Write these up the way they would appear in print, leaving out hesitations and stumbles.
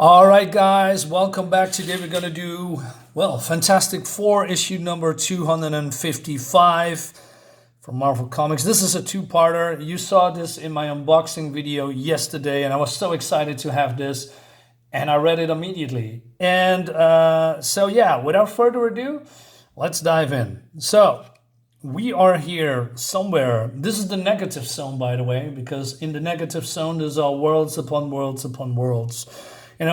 All right, guys, welcome back. Today we're going to do, Fantastic Four, issue number 255 from Marvel Comics. This is a two-parter. You saw this in my unboxing video yesterday, and I was so excited to have this, and I read it immediately. And without further ado, let's dive in. So, we are here somewhere. This is the negative zone, by the way, because in the negative zone, there's all worlds upon worlds upon worlds. The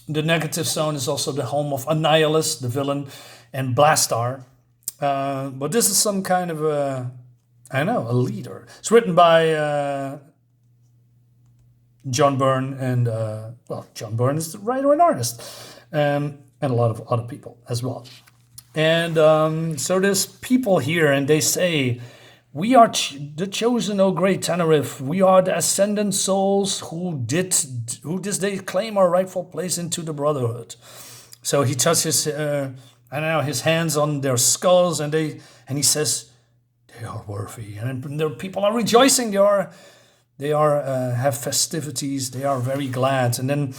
negative zone is also the home of Annihilus, the villain, and Blastar. But this is some kind of a leader. It's written by John Byrne, and John Byrne is the writer and artist, and a lot of other people as well. And so there's people here, and they say, "We are the chosen, O great Tenerife. We are the ascendant souls who this day claim our rightful place into the Brotherhood." So he touches, his hands on their skulls, and he says, "They are worthy." And the people are rejoicing. They have festivities. They are very glad. And then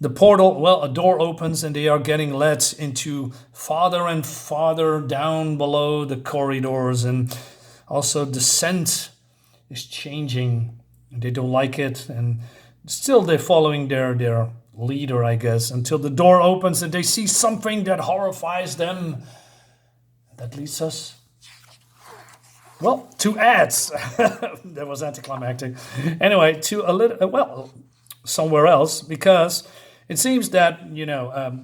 the portal, a door opens, and they are getting led into farther and farther down below the corridors, and also the scent is changing. They don't like it, and still they're following their leader, I guess, until the door opens and they see something that horrifies them. That leads us, to ads. That was anticlimactic. Anyway, to a little, somewhere else, because it seems that,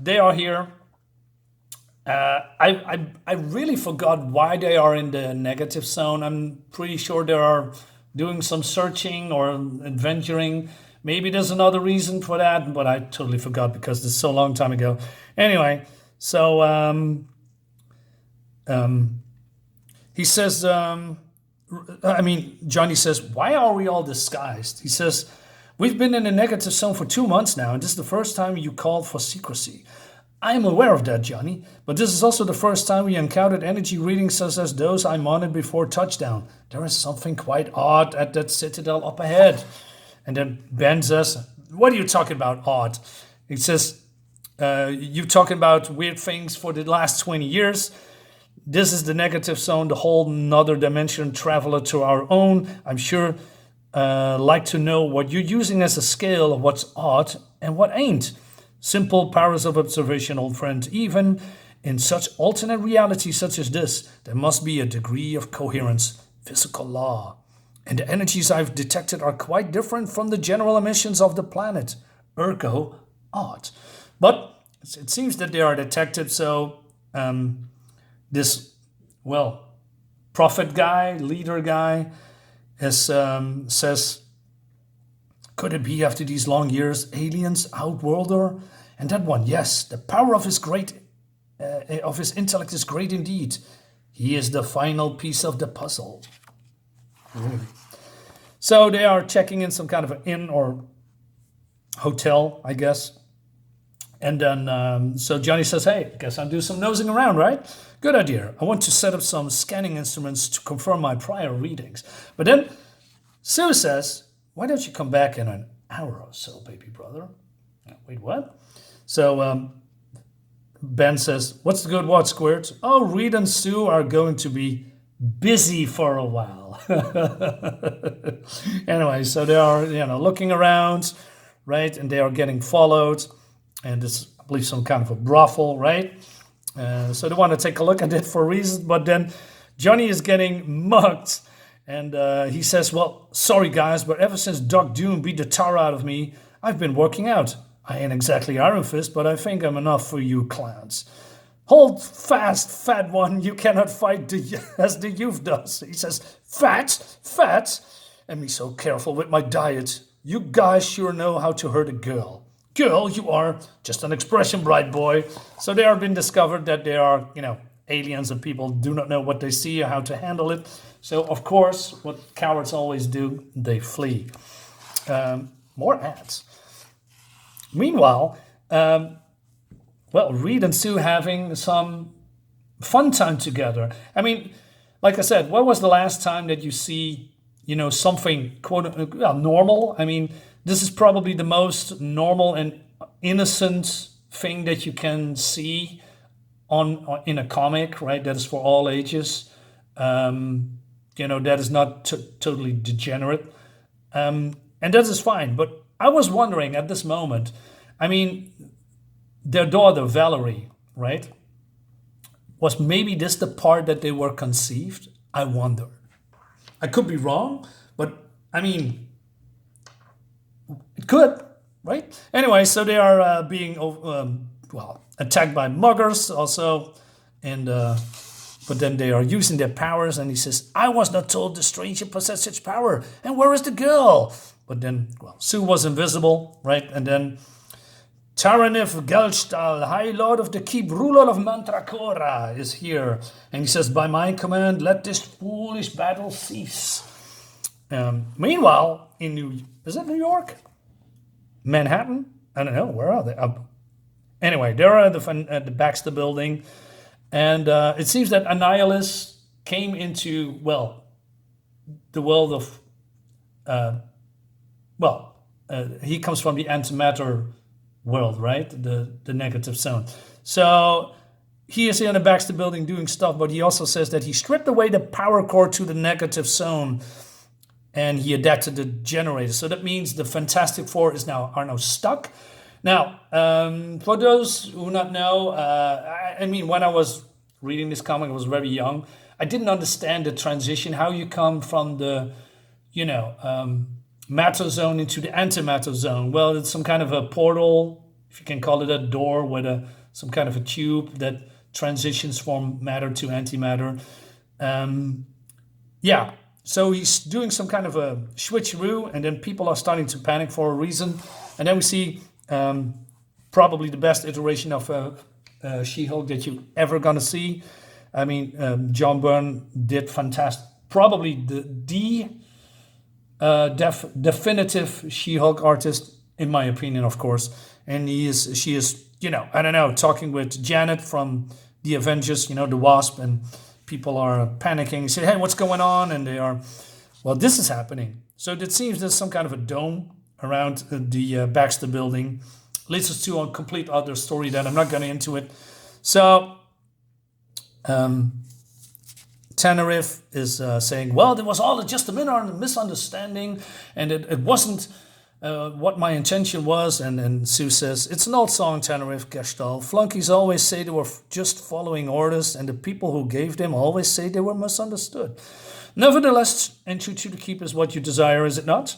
they are here. I really forgot why they are in the negative zone. I'm pretty sure they are doing some searching or adventuring. Maybe there's another reason for that, but I totally forgot because it's so long time ago. Anyway, so he says, Johnny says, "Why are we all disguised?" He says, "We've been in the negative zone for 2 months now, and this is the first time you called for secrecy. I am aware of that, Johnny, but this is also the first time we encountered energy readings such as those I monitored before touchdown. There is something quite odd at that citadel up ahead." And then Ben says, "What are you talking about, odd?" He says, "You talking about weird things for the last 20 years. This is the negative zone, the whole another dimension traveler to our own. I'm sure like to know what you're using as a scale of what's odd and what ain't. Simple powers of observation, old friend. Even in such alternate reality such as this, there must be a degree of coherence, physical law. And the energies I've detected are quite different from the general emissions of the planet. Ergo, odd." But it seems that they are detected, so this, prophet guy, leader guy, says, "Could it be after these long years, aliens, outworlder? And that one, yes, the power of his intellect is great indeed. He is the final piece of the puzzle." So they are checking in some kind of an inn or hotel, I guess. And then, so Johnny says, "Hey, guess I'll do some nosing around, right? Good idea. I want to set up some scanning instruments to confirm my prior readings." But then Sue says, "Why don't you come back in an hour or so, baby brother?" Wait, what? So Ben says, "What's the good, what, Squirt?" "Oh, Reed and Sue are going to be busy for a while." Anyway, so they are, looking around, right? And they are getting followed. And it's, I believe, some kind of a brothel, right? So they want to take a look at it for reasons. But then Johnny is getting mugged. And he says, "Well, sorry, guys, but ever since Doc Doom beat the tar out of me, I've been working out. I ain't exactly Iron Fist, but I think I'm enough for you clowns. Hold fast, fat one. You cannot fight as the youth does." He says, Fat? And me so careful with my diet. You guys sure know how to hurt a girl. Girl, you are just an expression, bright boy." So they are being discovered that they are, aliens, and people do not know what they see or how to handle it. So, of course, what cowards always do, they flee. More ads. Meanwhile, Reed and Sue having some fun time together. I mean, like I said, what was the last time that you see something normal. I mean, this is probably the most normal and innocent thing that you can see in a comic, right? That is for all ages. That is not totally degenerate. And that is fine. But I was wondering at this moment, I mean, their daughter, Valerie, right? Was maybe this the part that they were conceived? I wonder. I could be wrong, but I mean, it could, right? Anyway, so they are being attacked by muggers also, and but then they are using their powers, and he says, "I was not told the stranger possessed such power, and where is the girl?" But then, Sue was invisible, right? And then Taranif Gelstal, High Lord of the Keep, ruler of Mantracora, is here. And he says, "By my command, let this foolish battle cease." Meanwhile, in is it New York? Manhattan? I don't know. Where are they? Anyway, they're at the Baxter building. And it seems that Annihilus came into, the world of, he comes from the antimatter world, right? The negative zone. So he is in the Baxter building doing stuff, but he also says that he stripped away the power core to the negative zone and he adapted the generator. So that means the Fantastic Four are now stuck. Now, for those who not know, I mean, when I was reading this comic, I was very young. I didn't understand the transition, how you come from the, matter zone into the antimatter zone. Well, it's some kind of a portal, if you can call it a door, with some kind of a tube that transitions from matter to antimatter. So he's doing some kind of a switcheroo, and then people are starting to panic for a reason. And then we see probably the best iteration of She-Hulk that you're ever gonna see. I mean, John Byrne did fantastic. Probably the definitive She-Hulk artist, in my opinion, of course. And she is, I don't know, talking with Janet from the Avengers, the Wasp, and people are panicking. You say, "Hey, what's going on?" And they are, this is happening. So it seems there's some kind of a dome around the Baxter building. Leads us to a complete other story that I'm not going into it. So Tanarif is saying, there was all just a misunderstanding, and it wasn't what my intention was. And Sue says, "It's an old song, Tanarif Gestalt. Flunkies always say they were just following orders, and the people who gave them always say they were misunderstood. Nevertheless, entry to the keep is what you desire, is it not?"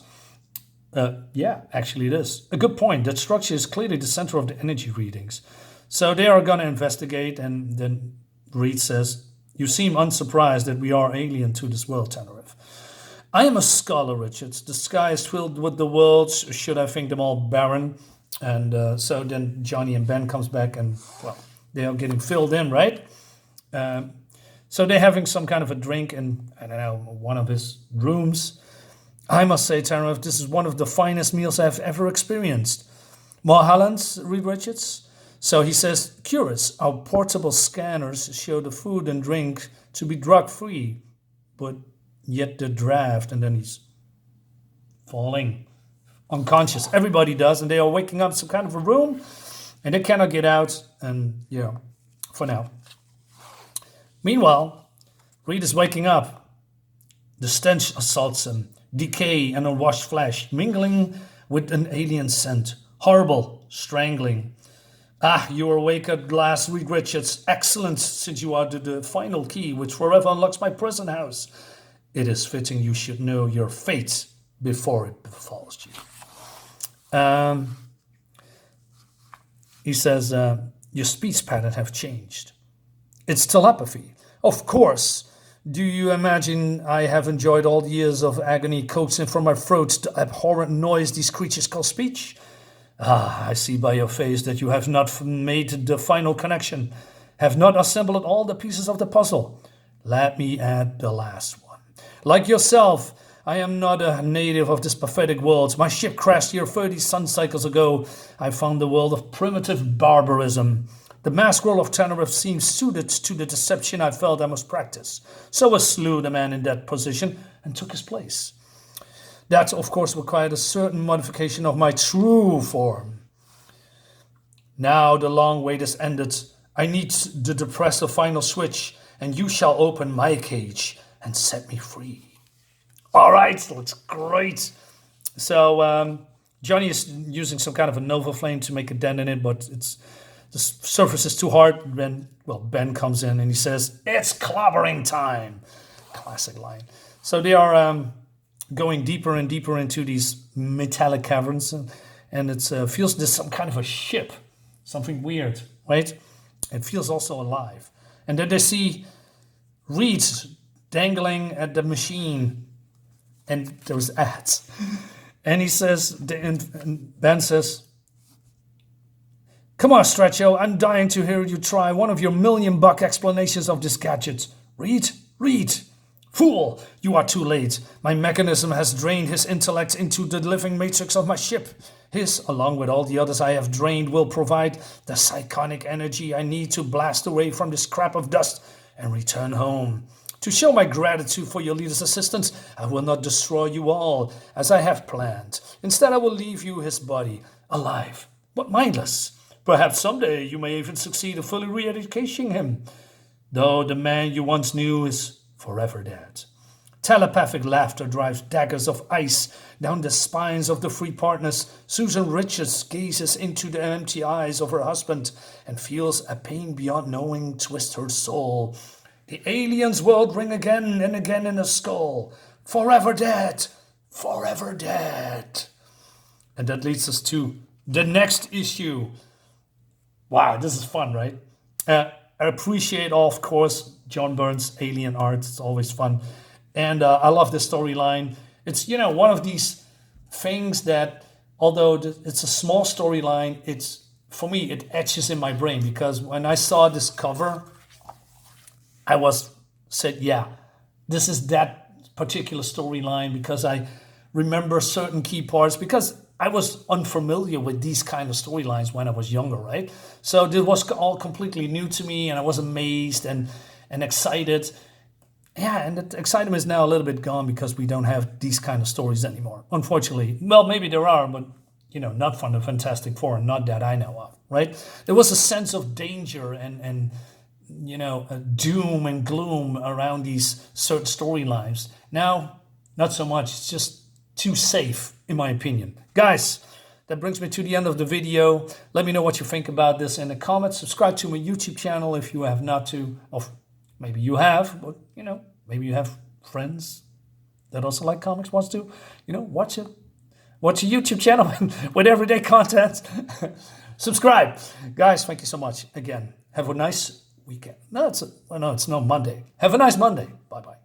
Yeah, actually it is. A good point. That structure is clearly the center of the energy readings. So they are going to investigate, and then Reed says, "You seem unsurprised that we are alien to this world, Tanarif. I am a scholar, Richards. The sky is filled with the worlds. Should I think them all barren?" And so then Johnny and Ben comes back, and, they are getting filled in, right? So they're having some kind of a drink in, I don't know, one of his rooms. "I must say, Tanarif, this is one of the finest meals I've ever experienced." "More Hollands, Reed Richards?" So he says, "Curious, our portable scanners show the food and drink to be drug-free, but yet the draft," and then he's falling unconscious. Everybody does, and they are waking up in some kind of a room, and they cannot get out, and for now. Meanwhile, Reed is waking up. The stench assaults him. Decay and unwashed flesh, mingling with an alien scent. Horrible, strangling. "Ah, you are awake at last, Reed Richards. Excellent, since you are the final key which forever unlocks my prison house. It is fitting you should know your fate before it befalls you." He says, "Your speech pattern have changed. It's telepathy. Of course. Do you imagine I have enjoyed all the years of agony coaxing from my throat the abhorrent noise these creatures call speech? Ah, I see by your face that you have not made the final connection, have not assembled all the pieces of the puzzle. Let me add the last one. Like yourself, I am not a native of this pathetic world. My ship crashed here 30 sun cycles ago. I found the world of primitive barbarism. The mask roll of Tanarif seems suited to the deception I felt I must practice. So I slew the man in that position and took his place. That, of course, required a certain modification of my true form. Now the long wait is ended. I need to depress the final switch, and you shall open my cage and set me free. All right, that's great. So Johnny is using some kind of a Nova Flame to make a dent in it, but the surface is too hard. Ben comes in and he says, "It's clobbering time." Classic line. So they are going deeper and deeper into these metallic caverns, and it feels there's some kind of a ship, something weird, right? It feels also alive. And then they see Reed dangling at the machine, and there's ads. And he says, and Ben says, "Come on, Stretcho, I'm dying to hear you try one of your $1,000,000 explanations of this gadget. Reed. Fool, you are too late. My mechanism has drained his intellect into the living matrix of my ship. His, along with all the others I have drained, will provide the psychonic energy I need to blast away from this scrap of dust and return home. To show my gratitude for your leader's assistance, I will not destroy you all, as I have planned. Instead, I will leave you his body, alive, but mindless. Perhaps someday you may even succeed in fully re-educating him, though the man you once knew is forever dead." Telepathic laughter drives daggers of ice down the spines of the three partners. Susan Richards gazes into the empty eyes of her husband and feels a pain beyond knowing twist her soul. The alien's world ring again and again in her skull. Forever dead, forever dead. And that leads us to the next issue. Wow, this is fun, right? I appreciate, of course, John Byrne's alien art. It's always fun. And I love this storyline. It's, one of these things that, although it's a small storyline, for me, it etches in my brain. Because when I saw this cover, I said, yeah, this is that particular storyline, because I remember certain key parts, because I was unfamiliar with these kind of storylines when I was younger, right? So this was all completely new to me, and I was amazed and excited. Yeah, and the excitement is now a little bit gone because we don't have these kind of stories anymore, unfortunately. Well, maybe there are, but, not from the Fantastic Four, not that I know of, right? There was a sense of danger and doom and gloom around these certain storylines. Now, not so much. It's just too safe, in my opinion. Guys, that brings me to the end of the video. Let me know what you think about this in the comments. Subscribe to my YouTube channel if you have not to. Or maybe you have, but, maybe you have friends that also like comics, wants to, watch a YouTube channel with everyday content. Subscribe. Guys, thank you so much. Again, have a nice weekend. No, it's not Monday. Have a nice Monday. Bye-bye.